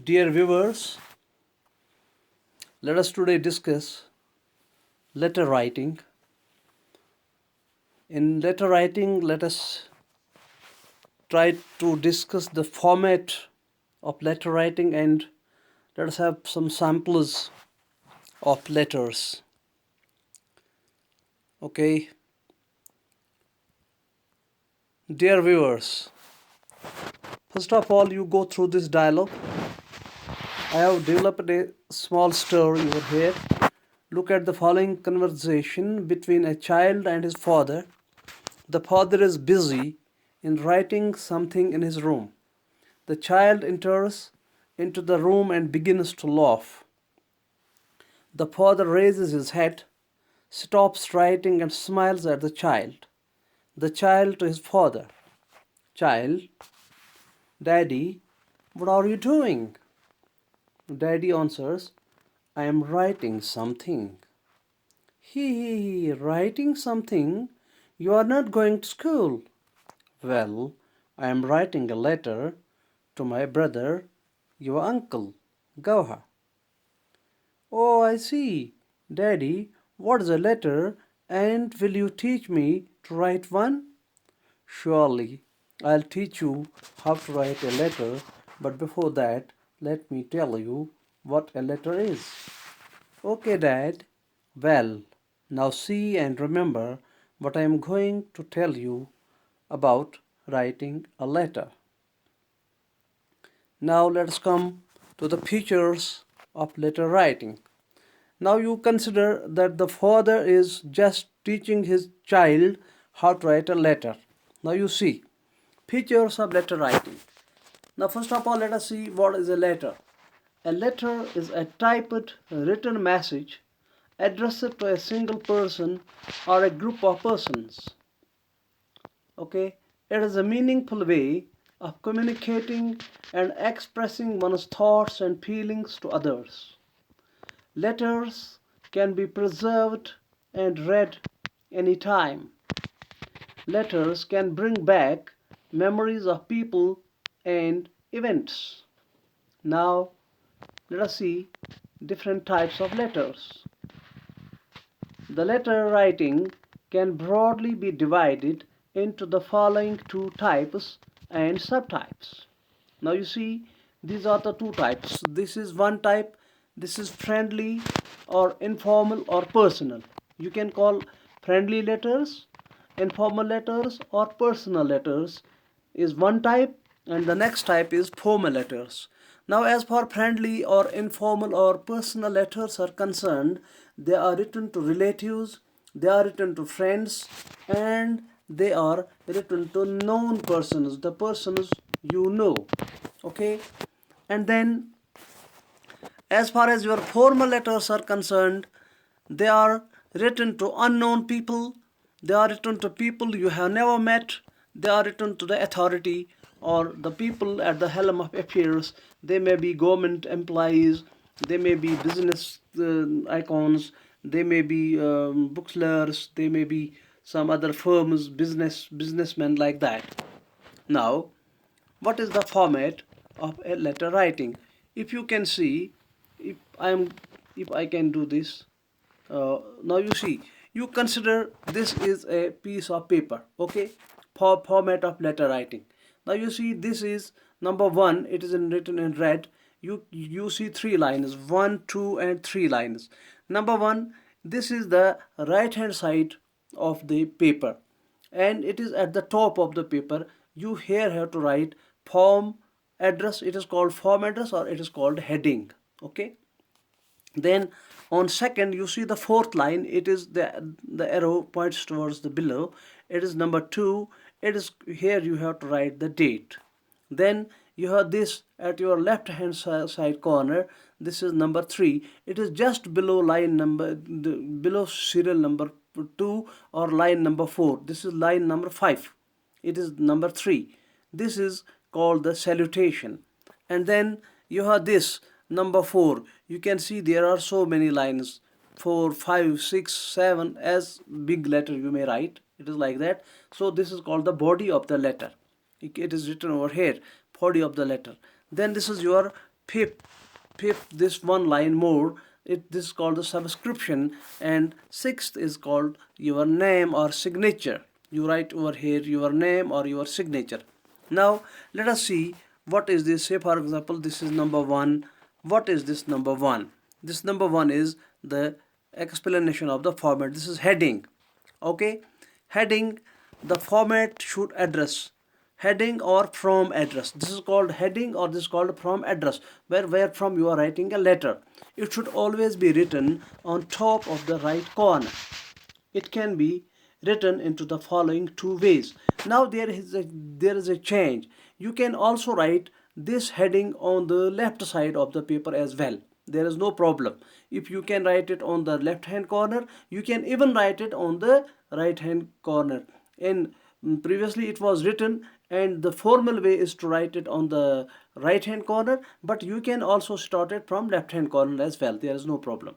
Dear viewers, let us today discuss letter writing. In letter writing, let us try to discuss the format of letter writing and let us have some samples of letters. Okay. Dear viewers, first of all, you go through this dialogue. I have developed a small story over here. Look at the following conversation between a child and his father. The father is busy in writing something in his room. The child enters into the room and begins to laugh. The father raises his head, stops writing and smiles at the child. The child to his father. Child, Daddy, what are you doing? Daddy answers, I am writing something. Writing something? You are not going to school. Well, I am writing a letter to my brother, your uncle, Gauha. Oh, I see. Daddy, what is a letter and will you teach me to write one? Surely, I'll teach you how to write a letter, but before that, let me tell you what a letter is. Okay, Dad. Well, now see and remember what I am going to tell you about writing a letter. Now let's come to the features of letter writing. Now you consider that the father is just teaching his child how to write a letter. Now you see, features of letter writing. Now first of all, let us see what is a letter. A letter is a typed written message addressed to a single person or a group of persons. Okay, it is a meaningful way of communicating and expressing one's thoughts and feelings to others. Letters can be preserved and read anytime. Letters can bring back memories of people and events. Now, let us see different types of letters. The letter writing can broadly be divided into the following two types and subtypes. Now you see, these are the two types. This is one type. This is friendly or informal or personal. You can call friendly letters, informal letters or personal letters is one type, and the next type is formal letters. Now as for friendly or informal or personal letters are concerned, they are written to relatives, they are written to friends, and they are written to known persons, the persons you know. Okay, and then as far as your formal letters are concerned, they are written to unknown people, they are written to people you have never met, they are written to the authority or the people at the helm of affairs. They may be government employees, they may be business icons, they may be booksellers, they may be some other firms, businessmen like that. Now, what is the format of a letter writing? If you can see, if I am, if I can do this, now you see, you consider this is a piece of paper. Okay, for format of letter writing. Now you see, this is number one. It is written in red. You see three lines, 1, 2, and 3 lines. Number one, this is the right hand side of the paper, and it is at the top of the paper. You here have to write form address. It is called form address or it is called heading. Okay, then on second, you see the fourth line. It is the arrow points towards the below. It is number 2. It is here you have to write the date. Then you have this at your left hand side corner. This is number 3. It is just below line number, below serial number 2 or line number 4. This is line number 5. It is number 3. This is called the salutation. And then you have this number 4. You can see there are so many lines, 4, 5, 6, 7, as big letter you may write. It is like that. So this is called the body of the letter. It is written over here, body of the letter. Then this is your fifth this one line more, this is called the subscription, and sixth is called your name or signature. You write over here your name or your signature. Now let us see what is this. Say for example, this is number 1. What is this number 1? This number 1 is the explanation of the format. This is heading. Okay, heading, the format should address heading or from address. This is called heading or this is called from address, where from you are writing a letter. It should always be written on top of the right corner. It can be written into the following two ways. Now there is a change. You can also write this heading on the left side of the paper as well. There is no problem. If you can write it on the left hand corner, you can even write it on the right hand corner. And previously it was written, and the formal way is to write it on the right hand corner, but you can also start it from left hand corner as well. There is no problem.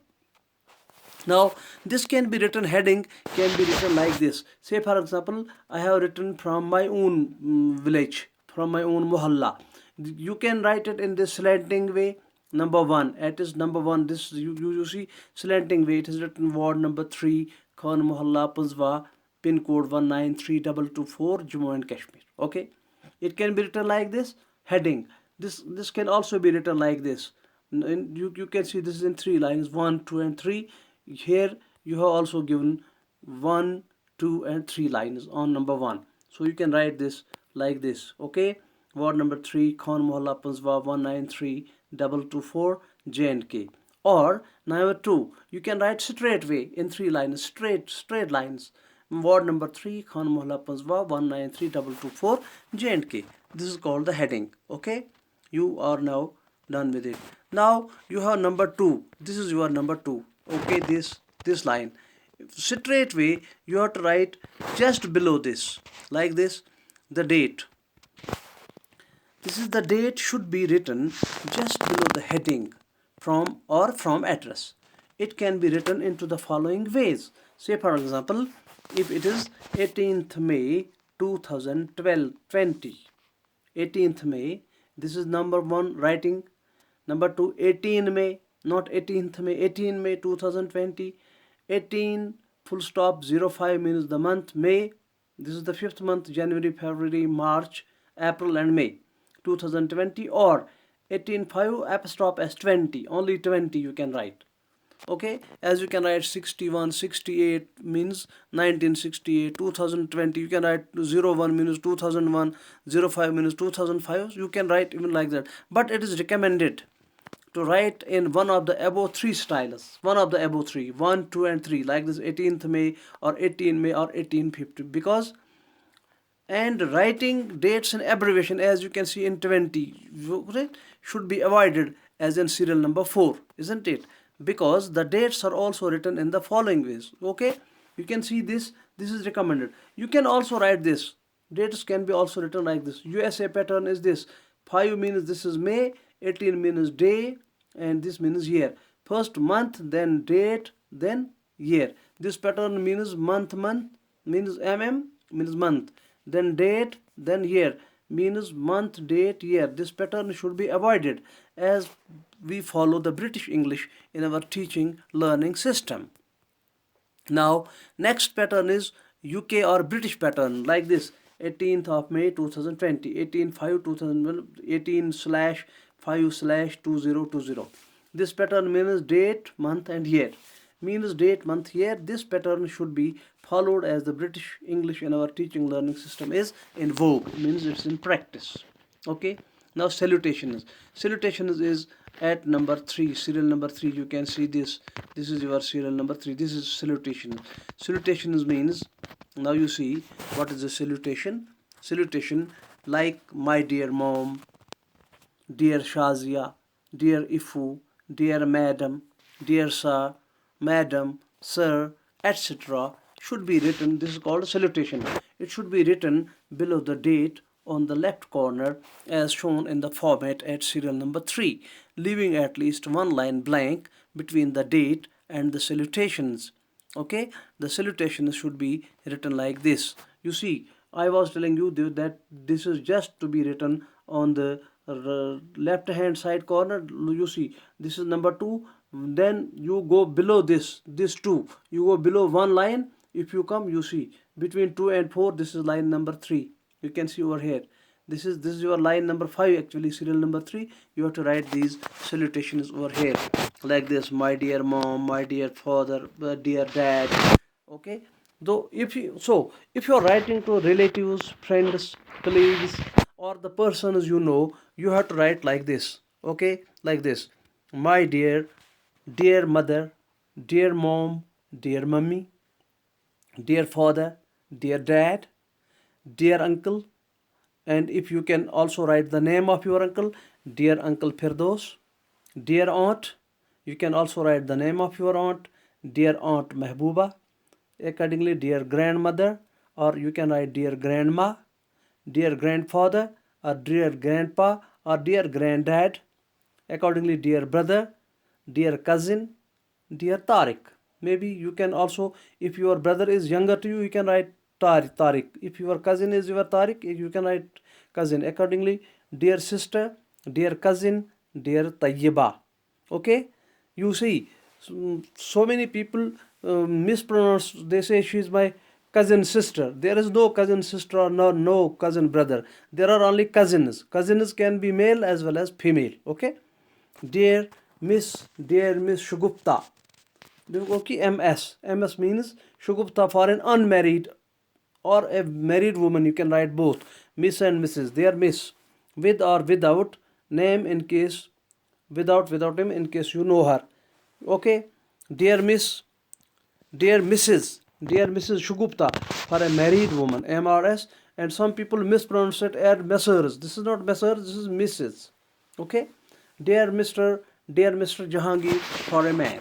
Now this can be written, heading can be written like this. Say for example, I have written from my own village, from my own mohalla. You can write it in this slanting way. Number 1, it is number 1. This you see slanting way. It is written ward number 3, Khan Mohalla, Puzwa, pin code 193224, Jammu and Kashmir. Okay, it can be written like this, heading. This can also be written like this. And you can see this is in 3 lines, 1, 2 and 3. Here you have also given 1, 2 and 3 lines on number 1. So you can write this like this. Okay, ward number 3, Khan Mohalla, Puzwa, 193224, J&K. Or number 2, you can write straight way in 3 lines, straight lines. Ward number 3, Khan Mohalla, Puzwa, 193224, J&K. This is called the heading. Okay, you are now done with it. Now you have number 2. This is your number 2. Okay, this line, straight way you have to write just below this, like this, the date. This is the date should be written just below the heading, from or from address. It can be written into the following ways. Say for example, if it is 18th May 2020, 18th May, this is number 1 writing. Number 2, 18 May, not 18th May, 18 May 2020. 18 full stop 05 means the month May. This is the 5th month, January, February, March, April and May 2020. Or 18.5 apostrophe s20, only 20 you can write. Okay, as you can write 61, 68 means 1968, 2020 you can write 01 means 2001, 05 means 2005. You can write even like that, but it is recommended to write in one of the above 3 styles, one of the above 3, 1, 2 and 3, like this 18th May or 18 May or 1850, because and writing dates in abbreviation, as you can see in 20, should be avoided as in serial number 4, isn't it? Because the dates are also written in the following ways. Okay, you can see this is recommended. You can also write this, dates can be also written like this. USA pattern is this, 5 means this is May, 18 means day, and this means year. First month, then date, then year. This pattern means month means means month, then date, then year means month, date, year. This pattern should be avoided as we follow the British English in our teaching learning system. Now next pattern is UK or British pattern, like this, 18th of May 2020, 18/5/2001, 18/5/2020. This pattern means date, month and year. Means date, month, year. This pattern should be followed as the British English in our teaching learning system is in vogue, means it's in practice. Okay, now salutations. Salutations is at number 3, serial number 3. You can see this is your serial number 3. This is salutation. Salutations means, now you see what is a salutation. Salutation like my dear mom, dear Shazia, dear Ifu, dear madam, dear sir, madam, sir, etc. should be written. This is called salutation. It should be written below the date on the left corner as shown in the format at serial number 3, leaving at least one line blank between the date and the salutations. Okay, the salutations should be written like this. You see, I was telling you that this is just to be written on the left hand side corner, you see this is number 2. Then you go below this 2, you go below one line. If you come, you see between 2 and 4, this is line number 3. You can see over here, this is your line number 5, actually serial number 3. You have to write these salutations over here like this: my dear mom, my dear father, dear dad. Okay, though if you are writing to relatives, friends, colleagues, or the persons you know, you have to write like this. Okay, like this: my dear mother, dear mom, dear mummy, dear father, dear dad, dear uncle. And if you can also write the name of your uncle: dear uncle Firdos. Dear aunt, you can also write the name of your aunt: dear aunt Mehbooba. Accordingly, dear grandmother, or you can write dear grandma, dear grandfather, or dear grandpa, or dear granddad. Accordingly, dear brother, dear cousin, dear Tariq. Maybe you can also, if your brother is younger to you, you can write Tariq. If your cousin is your Tariq, you can write cousin. Accordingly, dear sister, dear cousin, dear Tayyiba. Okay, you see, so many people mispronounce. They say she is my cousin sister. There is no cousin sister, or no cousin brother. There are only cousins. Cousins can be male as well as female. Okay, dear Miss Shugupta. Okay, MS means Shugupta for an unmarried or a married woman. You can write both, Miss and Mrs. They are Miss, with or without name in case, without him in case you know her. Okay, dear Miss, dear Mrs. Shugupta for a married woman, MRS. And some people mispronounce it as Messrs. This is not Messrs, this is Mrs. Okay, dear Mr. Jahangir for a man.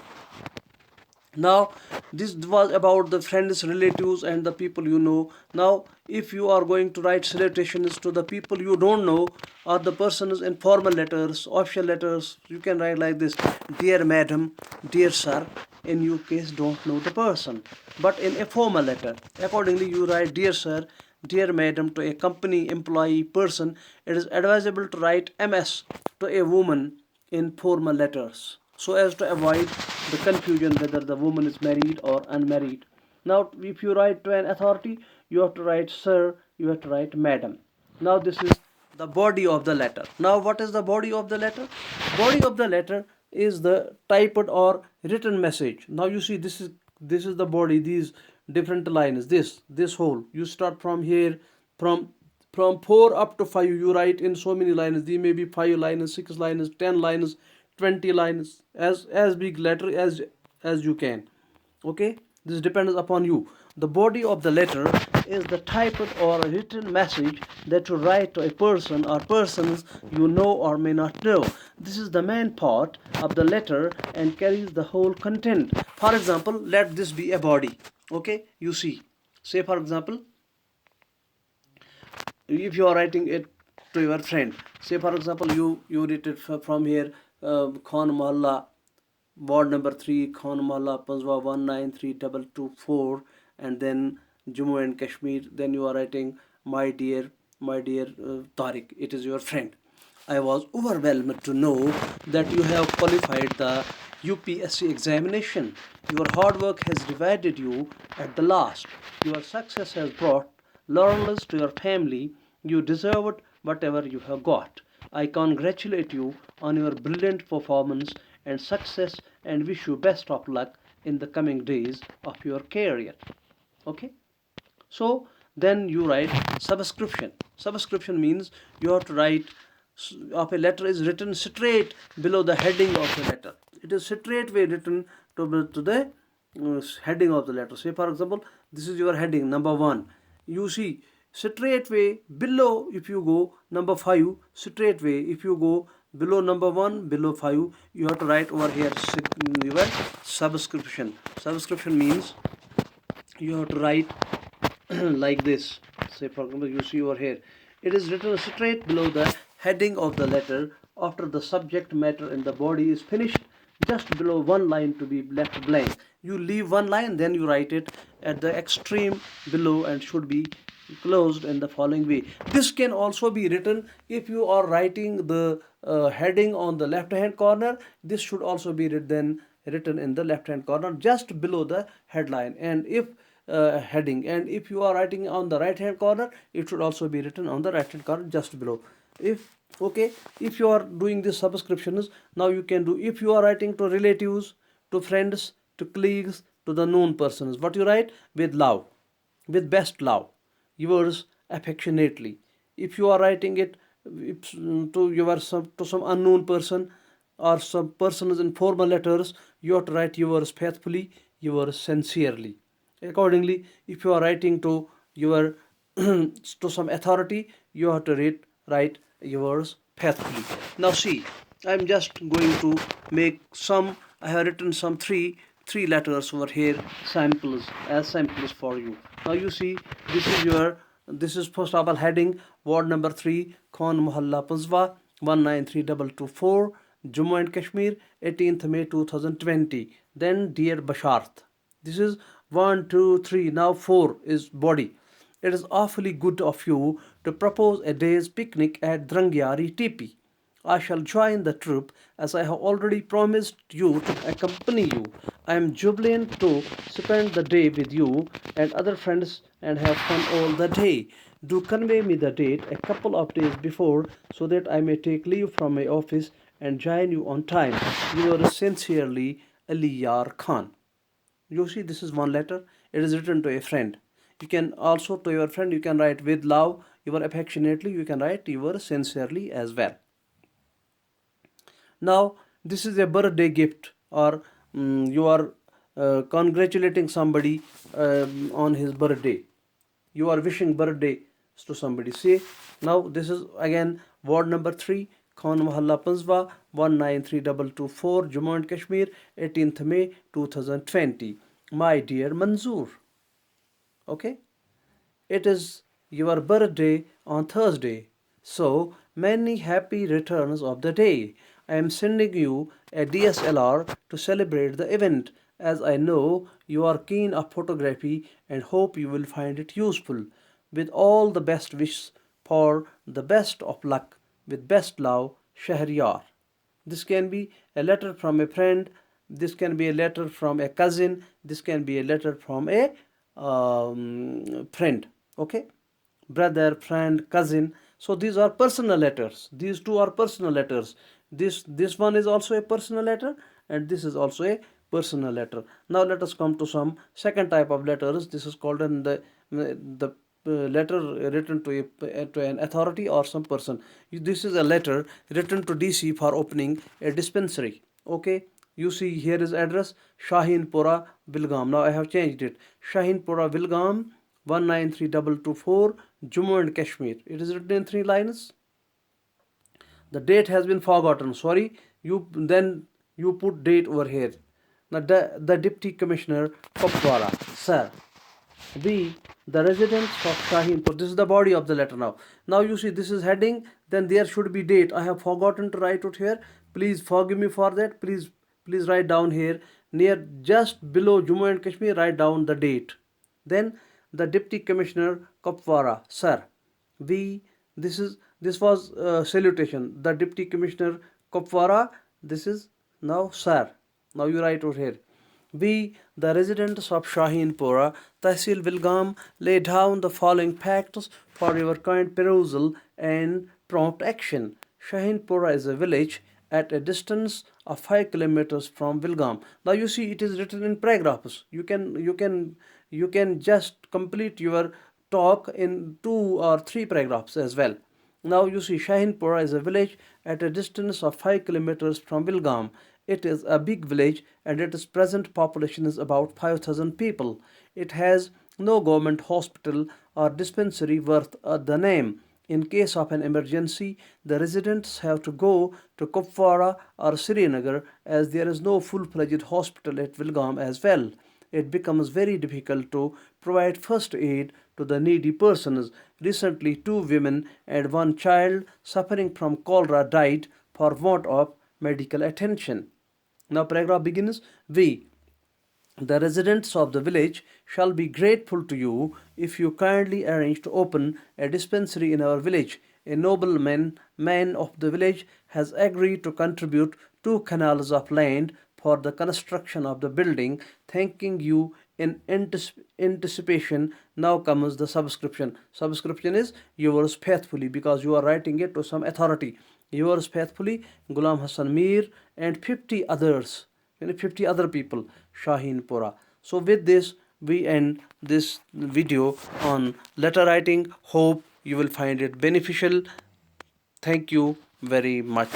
Now this was about the friends, relatives, and the people you know. Now if you are going to write salutations to the people you don't know, or the persons in formal letters, official letters, you can write like this: dear madam, dear sir, in your case don't know the person. But in a formal letter, accordingly you write dear sir, dear madam. To a company employee person, it is advisable to write MS to a woman in formal letters, so as to avoid the confusion whether the woman is married or unmarried. Now, if you write to an authority, you have to write sir, you have to write madam. Now, this is the body of the letter. Now, what is the body of the letter? Body of the letter is the typed or written message. Now, you see, this is the body. These different lines. This whole. You start from here, from 4 up to 5. You write in so many lines. These may be 5 lines, 6 lines, 10 lines, 20 lines, as big letter as you can. Okay, this depends upon you. The body of the letter is the typed or written message that you write to a person or persons you know or may not know. This is the main part of the letter and carries the whole content. For example, let this be a body. Okay, you see, say for example, if you are writing it to your friend, say for example, you read it from here, Khan Mohalla, ward number 3, Khan Mohalla, Panjwa 193224, and then Jammu and Kashmir. Then you are writing, my dear Tariq. It is your friend. I was overwhelmed to know that you have qualified the UPSC examination. Your hard work has rewarded you at the last. Your success has brought laurels to your family. You deserved whatever you have got. I congratulate you on your brilliant performance and success and wish you best of luck in the coming days of your career. Okay? So then you write subscription. Subscription means you have to write of a letter is written straight below the heading of the letter. It is straightway written to the heading of the letter. Say for example, this is your heading number 1. You see, straightway below, if you go number 5, straightway if you go below number 1, below 5, you have to write over here your subscription. Subscription means you have to write like this. Say for example, you see over here, it is written straight below the heading of the letter after the subject matter in the body is finished, just below one line to be left blank. You leave one line, then you write it at the extreme below and should be closed in the following way. This can also be written if you are writing the heading on the left hand corner. This should also be written in the left hand corner just below the headline, and if heading, and if you are writing on the right hand corner, it should also be written on the right hand corner just below. If okay, if you are doing the subscriptions, now you can do, if you are writing to relatives, to friends, to colleagues, to the known persons, what you write? With love, with best love, yours affectionately. If you are writing it to some unknown person or some persons in formal letters, you have to write yours faithfully, yours sincerely. Accordingly, if you are writing to your to some authority, you have to write yours faithfully. Now see, I'm just going to make some. I have written some three letters over here, samples for you. Now you see, this is first of all heading, ward number 3, Khan Mohalla Pazwa, 193224, Jammu and Kashmir, 18th May 2020. Then dear Basharth. This is 1, 2, 3. Now 4 is body. It is awfully good of you to propose a day's picnic at Drangyari Tipi. I shall join the troop as I have already promised you to accompany you. I am jubilant to spend the day with you and other friends and have fun all the day. Do convey me the date a couple of days before so that I may take leave from my office and join you on time. Yours sincerely, Aliyar Khan. You see, this is one letter. It is written to a friend. You can also, to your friend, you can write with love, your affectionately, you can write your sincerely as well. Now, this is a birthday gift, or you are congratulating somebody on his birthday. You are wishing birthday to somebody. Say, now this is again ward number 3, Khan Mohalla Panzwa, 193224, Jammu and Kashmir, 18th May 2020. My dear Manzoor. Okay? It is your birthday on Thursday. So many happy returns of the day. I am sending you a DSLR to celebrate the event, as I know you are keen of photography and hope you will find it useful. With all the best wishes for the best of luck, with best love, Shahriyar. This can be a letter from a friend, this can be a letter from a cousin, this can be a letter from a friend. Okay, brother, friend, cousin. So these are personal letters. These two are personal letters. This one is also a personal letter, and this is also a personal letter. Now let us come to some second type of letters. This is called in the letter written to an authority or some person. This is a letter written to DC for opening a dispensary. Okay, you see here is address Shahinpura, Vilgam. Now I have changed it. Shahinpura, Vilgam, 193224, Jammu and Kashmir. It is written in 3 lines. The date has been forgotten. Sorry, you put date over here. Now the Deputy Commissioner Kopwara, sir. We, the residents of Shahinpur. This is the body of the letter now. Now you see this is heading, then there should be date. I have forgotten to write it here. Please forgive me for that. Please write down here near just below Jammu and Kashmir, write down the date. Then the Deputy Commissioner Kopwara, sir. This was salutation. The Deputy Commissioner Kopwara, this is now sir. Now you write over here. We, the residents of Shahinpura, Tehsil Vilgam, lay down the following facts for your kind perusal and prompt action. Shahinpura is a village at a distance of 5 kilometers from Vilgam. Now you see it is written in paragraphs. You can just complete your talk in 2 or 3 paragraphs as well. Now you see Shahinpura is a village at a distance of 5 kilometers from Vilgam. It is a big village and its present population is about 5,000 people. It has no government hospital or dispensary worth the name. In case of an emergency, the residents have to go to Kupwara or Srinagar as there is no full-fledged hospital at Vilgam as well. It becomes very difficult to provide first aid to the needy persons. Recently, 2 women and 1 child suffering from cholera died for want of medical attention. Now paragraph begins. We, The residents of the village shall be grateful to you if you kindly arrange to open a dispensary in our village. A nobleman man of the village has agreed to contribute 2 canals of land for the construction of the building, thanking you in anticipation. Now comes the subscription. Subscription is yours faithfully, because you are writing it to some authority. Yours faithfully, Ghulam Hassan Mir, and 50 others, 50 other people, Shaheenpura. So with this, we end this video on letter writing. Hope you will find it beneficial. Thank you very much.